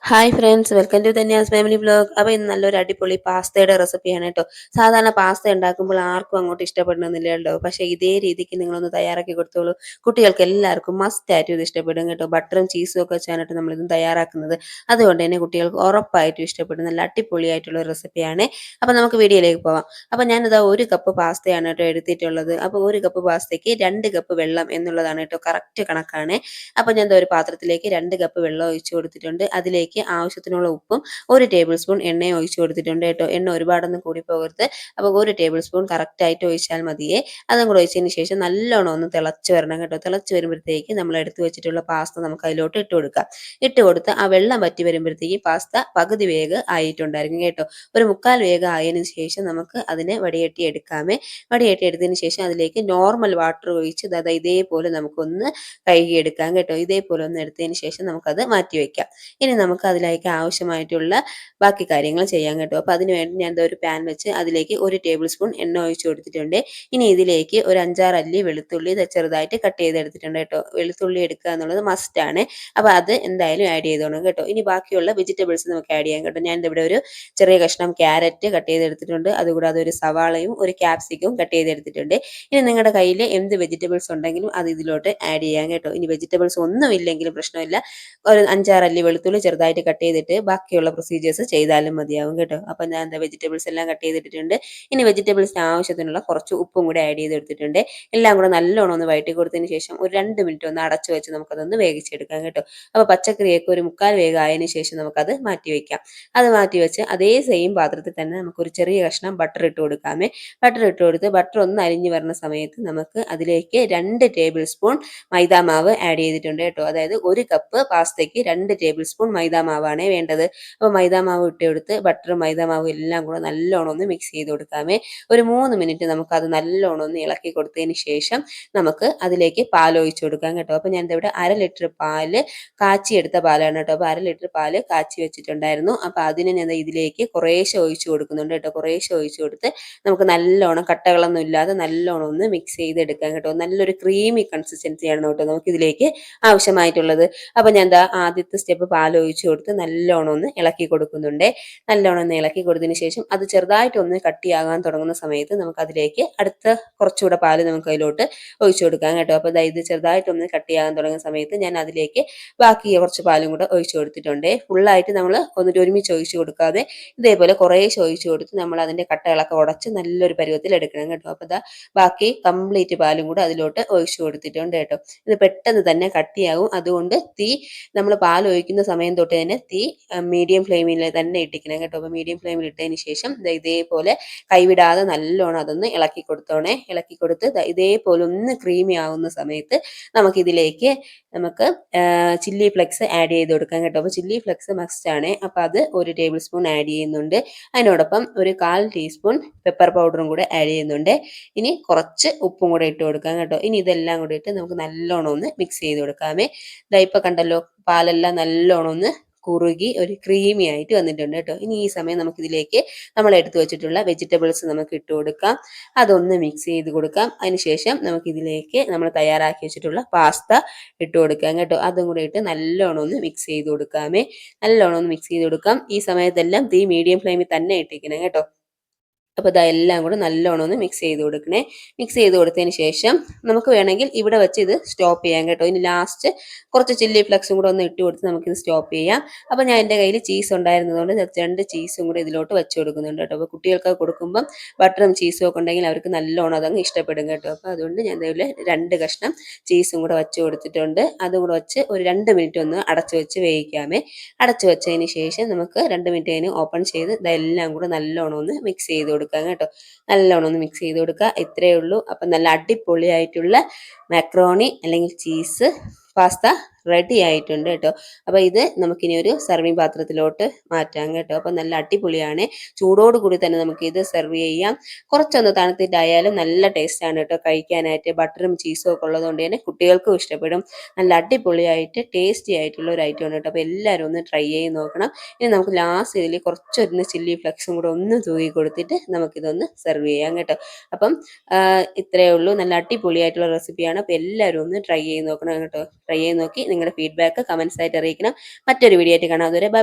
Hi friends, welcome to Dhanya's family vlog. അപ്പോൾ ഇന്ന് നല്ലൊരു അടിപൊളി പാസ്തയുടെ റെസിപ്പിയാണ് കേട്ടോ. സാധാരണ പാസ്ത ഉണ്ടാക്കുമ്പോൾ ആർക്കും അങ്ങോട്ട് ഇഷ്ടപ്പെടണമെന്നില്ല കേട്ടോ. പക്ഷേ ഇതേ രീതിക്ക് നിങ്ങളൊന്ന് തയ്യാറാക്കി കൊടുത്തോളൂ. കുട്ടികൾക്ക് എല്ലാവർക്കും മസ്റ്റ് ആയിട്ടും ഇത് ഇഷ്ടപ്പെടും കേട്ടോ. ബട്ടറും ചീസും ഒക്കെ വെച്ചാണ് നമ്മളിതും തയ്യാറാക്കുന്നത്. അതുകൊണ്ട് തന്നെ കുട്ടികൾക്ക് ഉറപ്പായിട്ടും ഇഷ്ടപ്പെടും. നല്ല അടിപൊളിയായിട്ടുള്ള ഒരു റെസിപ്പിയാണ്. അപ്പോൾ നമുക്ക് വീഡിയോയിലേക്ക് പോവാം. അപ്പോൾ ഞാനിതാ 1 കപ്പ് പാസ്തയാണ് കേട്ടോ എടുത്തിട്ടുള്ളത്. അപ്പോൾ 1 കപ്പ് പാസ്തയ്ക്ക് 2 കപ്പ് വെള്ളം എന്നുള്ളതാണ് കേട്ടോ കറക്റ്റ് കണക്കാണ്. അപ്പോൾ ഞാൻ ഒരു പാത്രത്തിലേക്ക് 2 കപ്പ് വെള്ളം ഒഴിച്ചു കൊടുത്തിട്ടുണ്ട്. അതിലേക്ക് ആവശ്യത്തിനുള്ള ഉപ്പും 1 ടേബിൾ സ്പൂൺ എണ്ണയും ഒഴിച്ചു കൊടുത്തിട്ടുണ്ട് കേട്ടോ. എണ്ണ ഒരുപാടൊന്നും കൂടി പോകരുത്. അപ്പോൾ 1 ടേബിൾ സ്പൂൺ കറക്റ്റായിട്ട് ഒഴിച്ചാൽ മതിയേ. അതും കൂടെ ഒഴിച്ചതിന് ശേഷം നല്ലോണം ഒന്ന് തിളച്ച് വരണം കേട്ടോ. തിളച്ച് വരുമ്പോഴത്തേക്ക് നമ്മൾ എടുത്തു വെച്ചിട്ടുള്ള പാസ്ത നമുക്ക് അതിലോട്ട് ഇട്ട് കൊടുക്കാം. ഇട്ട് കൊടുത്ത് ആ വെള്ളം വറ്റി വരുമ്പോഴത്തേക്ക് പാസ്ത പകുതി വേഗ് ആയിട്ടുണ്ടായിരിക്കും കേട്ടോ. ഒരു 1/4 വേഗ് ആയതിനു ശേഷം നമുക്ക് അതിനെ വടിയട്ടി എടുക്കാമേ. വടിയട്ടി എടുത്തതിന് ശേഷം അതിലേക്ക് നോർമൽ വാട്ടർ ഒഴിച്ച് ഇതേപോലെ നമുക്കൊന്ന് കഴുകിയെടുക്കാം കേട്ടോ. ഇതേപോലെ ഒന്ന് എടുത്തതിന് ശേഷം നമുക്കത് മാറ്റി വെക്കാം. ഇനി നമുക്ക് അതിലേക്ക് ആവശ്യമായിട്ടുള്ള ബാക്കി കാര്യങ്ങൾ ചെയ്യാം കേട്ടോ. അപ്പോൾ അതിന് വേണ്ടി ഞാൻ ഒരു പാൻ വെച്ച് അതിലേക്ക് 1 ടേബിൾ സ്പൂൺ എണ്ണ ഒഴിച്ചു കൊടുത്തിട്ടുണ്ട്. ഇനി ഇതിലേക്ക് ഒരു 5-6 അല്ലി വെളുത്തുള്ളി ചെറുതായിട്ട് കട്ട് ചെയ്തെടുത്തിട്ടുണ്ട് കേട്ടോ. വെളുത്തുള്ളി എടുക്കുക എന്നുള്ളത് മസ്റ്റ് ആണ്. അപ്പോൾ അത് എന്തായാലും ആഡ് ചെയ്തോണം കേട്ടോ. ഇനി ബാക്കിയുള്ള വെജിറ്റബിൾസ് നമുക്ക് ആഡ് ചെയ്യാം കേട്ടോ. ഞാൻ ഇവിടെ ഒരു ചെറിയ കഷ്ണം ക്യാരറ്റ് കട്ട് ചെയ്തെടുത്തിട്ടുണ്ട്. അതുകൂടാതെ ഒരു സവാളയും ഒരു ക്യാപ്സിക്കവും കട്ട് ചെയ്തെടുത്തിട്ടുണ്ട്. ഇനി നിങ്ങളുടെ കയ്യിൽ എന്ത് വെജിറ്റബിൾസ് ഉണ്ടെങ്കിലും അത് ഇതിലോട്ട് ആഡ് ചെയ്യാം കേട്ടോ. ഇനി വെജിറ്റബിൾസ് ഒന്നും ഇല്ലെങ്കിലും പ്രശ്നമില്ല. ഒരു 5-6 അല്ലി വെളുത്തുള്ളി ചെറുതായിട്ട് കട്ട് ചെയ്തിട്ട് ബാക്കിയുള്ള പ്രൊസീജിയേഴ്സ് ചെയ്താലും മതിയാവും കേട്ടോ. അപ്പം ഞാൻ വെജിറ്റബിൾസ് എല്ലാം കട്ട് ചെയ്തിട്ടുണ്ട്. ഇനി വെജിറ്റബിൾസിന് ആവശ്യത്തിനുള്ള കുറച്ച് ഉപ്പും കൂടെ ആഡ് ചെയ്തെടുത്തിട്ടുണ്ട്. എല്ലാം കൂടെ നല്ലോണം ഒന്ന് വഴറ്റി കൊടുത്തതിന് ശേഷം ഒരു 2 മിനിറ്റ് ഒന്ന് അടച്ചു വെച്ച് നമുക്കതൊന്ന് വേവിച്ചെടുക്കാം കേട്ടോ. അപ്പോൾ പച്ചക്കറിയൊക്കെ ഒരു 1/4 വേഗ് ആയതിനു ശേഷം നമുക്കത് മാറ്റി വയ്ക്കാം. അത് മാറ്റി വെച്ച് അതേ സെയിം പാത്രത്തിൽ തന്നെ നമുക്കൊരു ചെറിയ കഷ്ണം ബട്ടർ ഇട്ട് കൊടുക്കാമേ. ബട്ടർ ഇട്ട് കൊടുത്ത് ബട്ടർ ഒന്ന് അലിഞ്ഞു വരുന്ന സമയത്ത് നമുക്ക് അതിലേക്ക് 2 ടേബിൾ സ്പൂൺ മൈദാ മാവ് ആഡ് ചെയ്തിട്ടുണ്ട് കേട്ടോ. അതായത് 1 കപ്പ് പാസ്തയ്ക്ക് 2 ടേബിൾ സ്പൂൺ മൈദാ മാവാണ് വേണ്ടത്. അപ്പോൾ മൈദാ മാവ് ഇട്ട് കൊടുത്ത് ബട്ടറും മൈദാ മാവും എല്ലാം കൂടെ നല്ലോണം ഒന്ന് മിക്സ് ചെയ്ത് കൊടുക്കാമേ. ഒരു 3 മിനിറ്റ് നമുക്കത് നല്ലോണം ഒന്ന് ഇളക്കി കൊടുത്തതിന് ശേഷം നമുക്ക് അതിലേക്ക് പാൽ ഒഴിച്ചു കൊടുക്കാം കേട്ടോ. അപ്പോൾ ഞാൻ ഇവിടെ 1/2 ലിറ്റർ പാല് കാച്ചിയെടുത്ത പാലാണ് കേട്ടോ. അപ്പോൾ 1/2 ലിറ്റർ പാല് കാച്ചി വെച്ചിട്ടുണ്ടായിരുന്നു. അപ്പോൾ അതിനെ ഞാൻ ഇതിലേക്ക് കുറേശ്ശെ ഒഴിച്ചു കൊടുക്കുന്നുണ്ട് കേട്ടോ. കുറേശ്ശെ ഒഴിച്ചു കൊടുത്ത് നമുക്ക് നല്ലോണം കട്ടകളൊന്നും ഇല്ലാതെ നല്ലോണം ഒന്ന് മിക്സ് ചെയ്തെടുക്കാം കേട്ടോ. നല്ലൊരു ക്രീമി കൺസിസ്റ്റൻസിയാണ് കേട്ടോ നമുക്ക് ഇതിലേക്ക് ആവശ്യമായിട്ടുള്ളത്. അപ്പോൾ ഞാൻ ആദ്യത്തെ സ്റ്റെപ്പ് പാൽ ഒഴിച്ചു കൊടുത്ത് നല്ലോണം ഒന്ന് ഇളക്കി കൊടുക്കുന്നുണ്ട്. നല്ലോണം ഒന്ന് ഇളക്കി കൊടുത്തതിന് ശേഷം അത് ചെറുതായിട്ടൊന്ന് കട്ടിയാകാൻ തുടങ്ങുന്ന സമയത്ത് നമുക്ക് അതിലേക്ക് അടുത്ത കുറച്ചുകൂടെ പാല് നമുക്ക് അതിലോട്ട് ഒഴിച്ചു കൊടുക്കാം കേട്ടോ. അപ്പോൾ ഇത് ചെറുതായിട്ടൊന്ന് കട്ടിയാകാൻ തുടങ്ങുന്ന സമയത്ത് ഞാൻ അതിലേക്ക് ബാക്കി കുറച്ച് പാലും കൂടെ ഒഴിച്ചു കൊടുത്തിട്ടുണ്ട്. ഫുള്ളായിട്ട് നമ്മൾ ഒന്നിട്ട് ഒരുമിച്ച് ഒഴിച്ചു കൊടുക്കാതെ ഇതേപോലെ കുറേശ്ശെ ഒഴിച്ചു കൊടുത്ത് നമ്മൾ അതിൻ്റെ കട്ടകളൊക്കെ ഉടച്ച് നല്ലൊരു പരുവത്തിൽ എടുക്കണം കേട്ടോ. അപ്പോൾ ബാക്കി കംപ്ലീറ്റ് പാലും കൂടെ അതിലോട്ട് ഒഴിച്ചു കൊടുത്തിട്ടുണ്ട് കേട്ടോ. ഇത് പെട്ടെന്ന് തന്നെ കട്ടിയാകും. അതുകൊണ്ട് നമ്മൾ പാൽ ഒഴിക്കുന്ന സമയം തൊട്ട് തന്നെ തീ മീഡിയം ഫ്ലെയിമിൽ തന്നെ ഇട്ടിക്കണം കേട്ടോ. അപ്പോൾ മീഡിയം ഫ്ലെയിമിൽ ഇട്ടതിന് ശേഷം ഇതേപോലെ കൈവിടാതെ നല്ലോണം അതൊന്ന് ഇളക്കി കൊടുത്തോണേ. ഇളക്കി കൊടുത്ത് ഇതേപോലെ ഒന്ന് ക്രീമി ആവുന്ന സമയത്ത് നമുക്കിതിലേക്ക് ചില്ലി ഫ്ലെക്സ് ആഡ് ചെയ്ത് കൊടുക്കാം കേട്ടോ. അപ്പോൾ ചില്ലി ഫ്ലെക്സ് മസ്റ്റ് ആണ്. അപ്പോൾ അത് 1 ടേബിൾ സ്പൂൺ ആഡ് ചെയ്യുന്നുണ്ട്. അതിനോടൊപ്പം ഒരു 1/4 ടീസ്പൂൺ പെപ്പർ പൗഡറും കൂടെ ആഡ് ചെയ്യുന്നുണ്ട്. ഇനി കുറച്ച് ഉപ്പും കൂടെ ഇട്ട് കൊടുക്കാം കേട്ടോ. ഇനി ഇതെല്ലാം കൂടി ഇട്ട് നമുക്ക് നല്ലോണം ഒന്ന് മിക്സ് ചെയ്ത് കൊടുക്കാമേ. ഇപ്പം കണ്ടല്ലോ, പാലെല്ലാം നല്ലോണം ഒന്ന് കുറുകി ഒരു ക്രീമി ആയിട്ട് വന്നിട്ടുണ്ട് കേട്ടോ. ഇനി ഈ സമയം നമുക്കിതിലേക്ക് നമ്മൾ എടുത്തു വെച്ചിട്ടുള്ള വെജിറ്റബിൾസ് നമുക്ക് ഇട്ട് കൊടുക്കാം. അതൊന്ന് മിക്സ് ചെയ്ത് കൊടുക്കാം. അതിനുശേഷം നമുക്കിതിലേക്ക് നമ്മൾ തയ്യാറാക്കി വെച്ചിട്ടുള്ള പാസ്ത ഇട്ട് കൊടുക്കാം കേട്ടോ. അതും കൂടെ ഇട്ട് നല്ലോണം ഒന്ന് മിക്സ് ചെയ്ത് കൊടുക്കാമേ. നല്ലോണം ഒന്ന് മിക്സ് ചെയ്ത് കൊടുക്കാം. ഈ സമയത്തെല്ലാം തീ മീഡിയം ഫ്ലെയിമിൽ തന്നെ ഇട്ടിരിക്കണം കേട്ടോ. അപ്പോൾ ഇതെല്ലാം കൂടെ നല്ലോണം ഒന്ന് മിക്സ് ചെയ്ത് കൊടുക്കണേ. മിക്സ് ചെയ്ത് കൊടുത്തതിന് ശേഷം നമുക്ക് വേണമെങ്കിൽ ഇവിടെ വെച്ച് ഇത് സ്റ്റോപ്പ് ചെയ്യാം കേട്ടോ. ഇനി ലാസ്റ്റ് കുറച്ച് ചില്ലി ഫ്ലെക്സും കൂടെ ഒന്ന് ഇട്ട് കൊടുത്ത് നമുക്കിത് സ്റ്റോപ്പ് ചെയ്യാം. അപ്പോൾ ഞാൻ എൻ്റെ കയ്യിൽ ചീസ് ഉണ്ടായിരുന്നതുകൊണ്ട് 2 ചീസും കൂടെ ഇതിലോട്ട് വെച്ച് കൊടുക്കുന്നുണ്ട് കേട്ടോ. അപ്പോൾ കുട്ടികൾക്ക് കൊടുക്കുമ്പം ബട്ടറും ചീസും ഒക്കെ ഉണ്ടെങ്കിൽ അവർക്ക് നല്ലോണം അതങ്ങ് ഇഷ്ടപ്പെടും കേട്ടോ. അപ്പോൾ അതുകൊണ്ട് ഞാൻ ഇതിൽ 2 കഷ്ണം ചീസും കൂടെ വെച്ച് കൊടുത്തിട്ടുണ്ട്. അതും കൂടെ വെച്ച് ഒരു 2 മിനിറ്റ് ഒന്ന് അടച്ചു വെച്ച് വേവിക്കാമേ. അടച്ചു വെച്ചതിന് ശേഷം നമുക്ക് 2 മിനിറ്റ് കഴിഞ്ഞ് ഓപ്പൺ ചെയ്ത് ഇതെല്ലാം കൂടെ നല്ലോണം ഒന്ന് മിക്സ് ചെയ്ത് കൊടുക്കാം കേട്ടോ. നല്ലോണം ഒന്ന് മിക്സ് ചെയ്ത് കൊടുക്കുക. ഇത്രയേ ഉള്ളൂ. അപ്പം നല്ല അടിപൊളിയായിട്ടുള്ള മാക്രോണി അല്ലെങ്കിൽ ചീസ് പാസ്ത റെഡി ആയിട്ടുണ്ട് കേട്ടോ. അപ്പോൾ ഇത് നമുക്കിനി ഒരു സർവിങ് പാത്രത്തിലോട്ട് മാറ്റാം കേട്ടോ. അപ്പോൾ നല്ല അടിപൊളിയാണ്. ചൂടോട് കൂടി തന്നെ നമുക്ക് ഇത് സെർവ് ചെയ്യാം. കുറച്ചൊന്ന് തണുത്തിട്ടായാലും നല്ല ടേസ്റ്റാണ് കേട്ടോ കഴിക്കാനായിട്ട്. ബട്ടറും ചീസും ഒക്കെ ഉള്ളതുകൊണ്ട് തന്നെ കുട്ടികൾക്കും ഇഷ്ടപ്പെടും. നല്ല അടിപൊളിയായിട്ട് ടേസ്റ്റി ആയിട്ടുള്ള ഒരു ഐറ്റമാണ് കേട്ടോ. അപ്പോൾ എല്ലാവരും ഒന്ന് ട്രൈ ചെയ്ത് നോക്കണം. ഇനി നമുക്ക് ലാസ്റ്റ് ഇതിൽ കുറച്ചൊന്ന് ചില്ലി ഫ്ലെക്സും കൂടെ ഒന്ന് തൂക്കി കൊടുത്തിട്ട് നമുക്കിതൊന്ന് സെർവ് ചെയ്യാം കേട്ടോ. അപ്പം ഇത്രയേ ഉള്ളൂ. നല്ല അടിപൊളിയായിട്ടുള്ള റെസിപ്പിയാണ്. അപ്പോൾ എല്ലാവരും ഒന്ന് ട്രൈ ചെയ്ത് നോക്കണം കേട്ടോ. ട്രൈ ചെയ്ത് നോക്കി നിങ്ങളുടെ ഫീഡ്ബാക്ക് കമൻസ് ആയിട്ട് അറിയിക്കണം. മറ്റൊരു വീഡിയോ ആയിട്ട് കാണാം. അതുവരെ ബൈ.